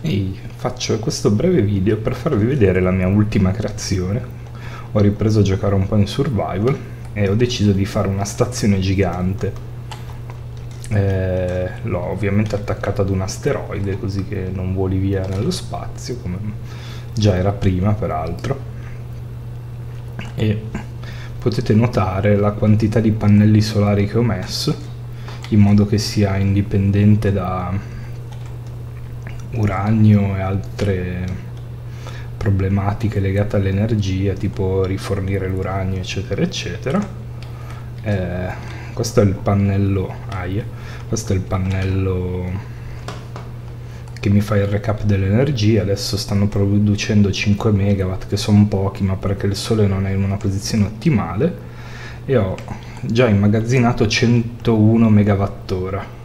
Ehi, faccio questo breve video per farvi vedere la mia ultima creazione. Ho ripreso a giocare un po' in survival e ho deciso di fare una stazione gigante. L'ho ovviamente attaccata ad un asteroide così che non voli via nello spazio, come già era prima peraltro. E potete notare la quantità di pannelli solari che ho messo, in modo che sia indipendente da uranio e altre problematiche legate all'energia, tipo rifornire l'uranio eccetera eccetera. Questo è il pannello questo è il pannello che mi fa il recap dell'energia. Adesso stanno producendo 5 megawatt, che sono pochi, ma perché il sole non è in una posizione ottimale, e ho già immagazzinato 101 megawattora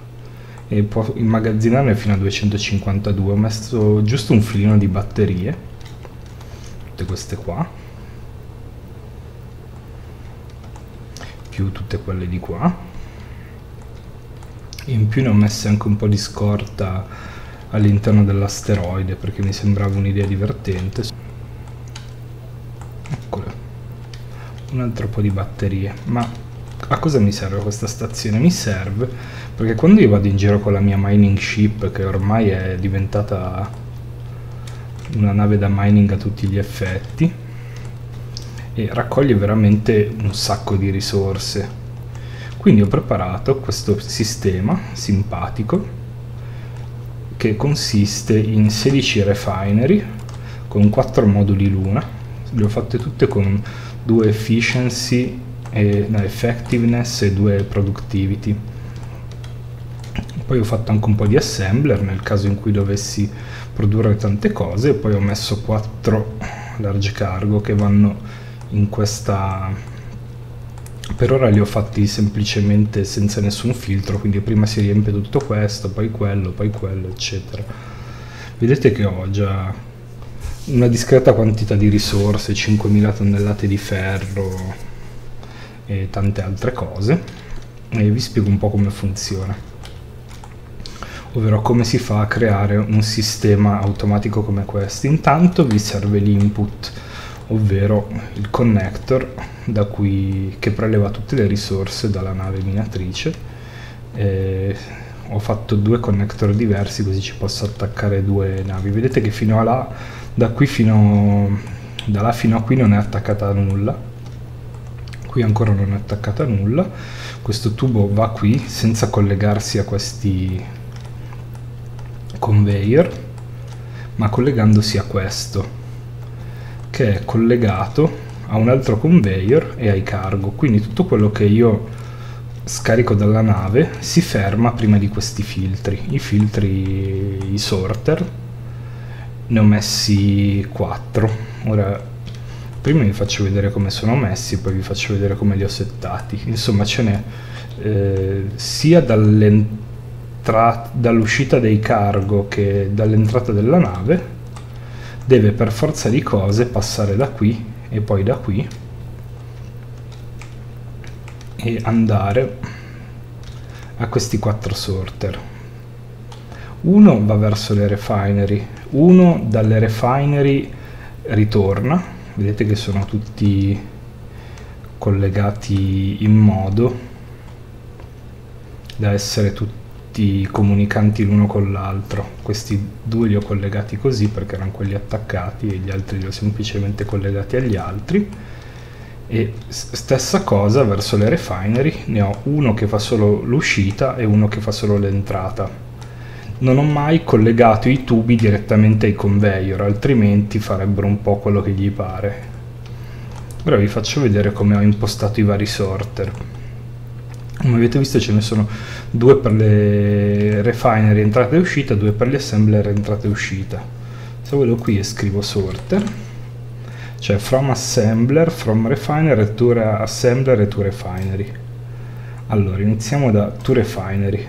e può immagazzinarne fino a 252. Ho messo giusto un filino di batterie, tutte queste qua, più tutte quelle di qua. In più ne ho messe anche un po' di scorta all'interno dell'asteroide perché mi sembrava un'idea divertente. Eccole, un altro po' di batterie. Ma a cosa mi serve questa stazione? Mi serve perché quando io vado in giro con la mia mining ship, che ormai è diventata una nave da mining a tutti gli effetti, e raccoglie veramente un sacco di risorse, quindi ho preparato questo sistema simpatico che consiste in 16 refinery con 4 moduli luna. Le ho fatte tutte con 2 efficiency e effectiveness e 2 productivity. Poi ho fatto anche un po' di assembler nel caso in cui dovessi produrre tante cose, e poi ho messo 4 large cargo che vanno in questa. Per ora li ho fatti semplicemente senza nessun filtro, quindi prima si riempie tutto questo, poi quello eccetera. Vedete che ho già una discreta quantità di risorse, 5.000 tonnellate di ferro e tante altre cose, e vi spiego un po' come funziona, ovvero come si fa a creare un sistema automatico come questo. Intanto vi serve l'input, ovvero il connector che preleva tutte le risorse dalla nave minatrice. Ho fatto 2 connector diversi così ci posso attaccare 2 navi. Vedete che fino a là, da là fino a qui non è attaccata nulla, qui ancora non è attaccata nulla. Questo tubo va qui senza collegarsi a questi conveyor, ma collegandosi a questo, che è collegato a un altro conveyor e ai cargo. Quindi tutto quello che io scarico dalla nave si ferma prima di questi filtri. I sorter, ne ho messi 4. Ora prima vi faccio vedere come sono messi, poi vi faccio vedere come li ho settati. Insomma, ce n'è sia dall'uscita dei cargo che dall'entrata della nave. Deve per forza di cose passare da qui e poi da qui e andare a questi 4 sorter. Uno va verso le refinery, uno dalle refinery ritorna. Vedete che sono tutti collegati in modo da essere tutti comunicanti l'uno con l'altro. Questi 2 li ho collegati così perché erano quelli attaccati, e gli altri li ho semplicemente collegati agli altri. E stessa cosa verso le refinery, ne ho uno che fa solo l'uscita e uno che fa solo l'entrata. Non ho mai collegato i tubi direttamente ai conveyor, altrimenti farebbero un po' quello che gli pare. Ora vi faccio vedere come ho impostato i vari sorter. Come avete visto ce ne sono 2 per le refinery entrata e uscita, 2 per gli assembler entrata e uscita. Se vado qui e scrivo sorter, cioè from assembler, from refiner, to assembler e to refinery. Allora iniziamo da to refinery.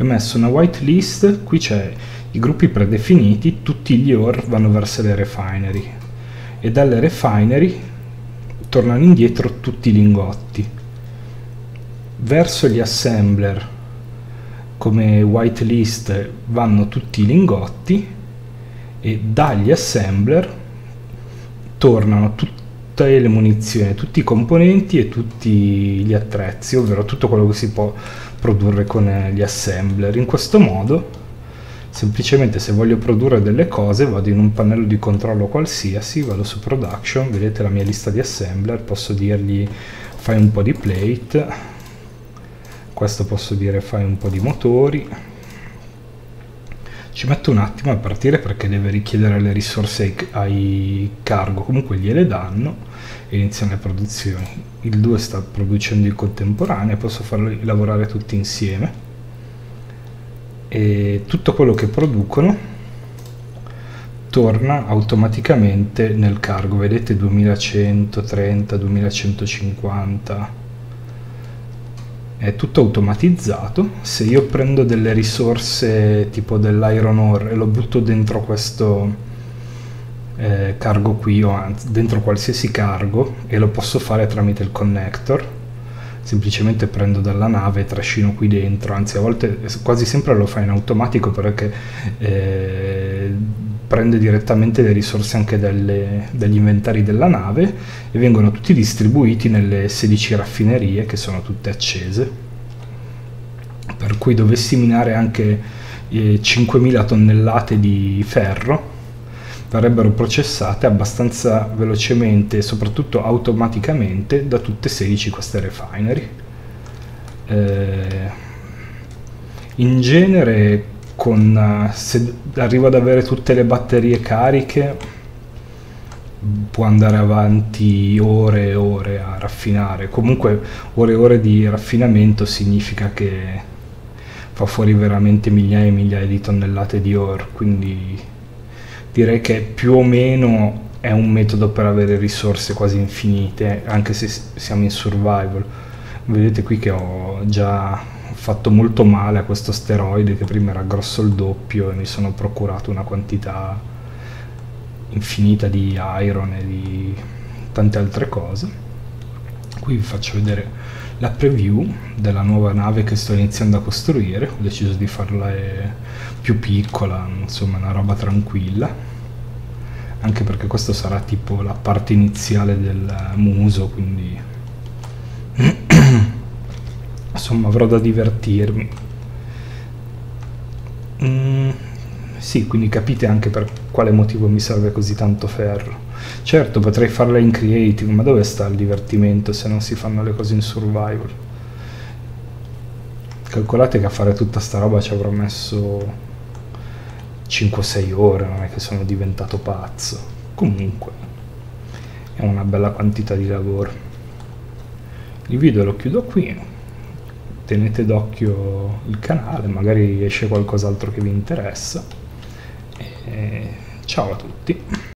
Ho messo una whitelist, qui c'è i gruppi predefiniti, tutti gli ore vanno verso le refinery, e dalle refinery tornano indietro tutti i lingotti. Verso gli assembler come whitelist vanno tutti i lingotti, e dagli assembler tornano tutte le munizioni, tutti i componenti e tutti gli attrezzi, ovvero tutto quello che si può produrre con gli assembler. In questo modo, semplicemente, se voglio produrre delle cose, vado in un pannello di controllo qualsiasi, vado su production, vedete la mia lista di assembler, posso dirgli fai un po' di plate, questo posso dire fai un po' di motori. Ci metto un attimo a partire perché deve richiedere le risorse ai cargo, comunque gliele danno e iniziano le produzioni. Il 2 sta producendo in contemporanea, posso farli lavorare tutti insieme e tutto quello che producono torna automaticamente nel cargo. Vedete 2130, 2150, è tutto automatizzato. Se io prendo delle risorse tipo dell'iron ore e lo butto dentro questo cargo qui, o anzi dentro qualsiasi cargo, e lo posso fare tramite il connector, semplicemente prendo dalla nave e trascino qui dentro, anzi a volte quasi sempre lo fa in automatico perché prende direttamente le risorse anche dagli inventari della nave e vengono tutti distribuiti nelle 16 raffinerie che sono tutte accese, per cui dovessi minare anche 5.000 tonnellate di ferro verrebbero processate abbastanza velocemente e soprattutto automaticamente da tutte e 16 queste refinery. In genere se arrivo ad avere tutte le batterie cariche può andare avanti ore e ore a raffinare. Comunque ore e ore di raffinamento significa che fa fuori veramente migliaia e migliaia di tonnellate di ore, quindi direi che più o meno è un metodo per avere risorse quasi infinite, anche se siamo in survival. Vedete qui che ho già fatto molto male a questo asteroide che prima era grosso il doppio e mi sono procurato una quantità infinita di iron e di tante altre cose. Qui vi faccio vedere la preview della nuova nave che sto iniziando a costruire. Ho deciso di farla più piccola, insomma una roba tranquilla, anche perché questo sarà tipo la parte iniziale del muso, quindi insomma avrò da divertirmi. Sì, quindi capite anche per quale motivo mi serve così tanto ferro. Certo, potrei farla in creative, ma dove sta il divertimento se non si fanno le cose in survival? Calcolate che a fare tutta sta roba ci avrò messo 5-6 ore, non è che sono diventato pazzo. Comunque è una bella quantità di lavoro. Il video lo chiudo qui, tenete d'occhio il canale, magari esce qualcos'altro che vi interessa. E ciao a tutti.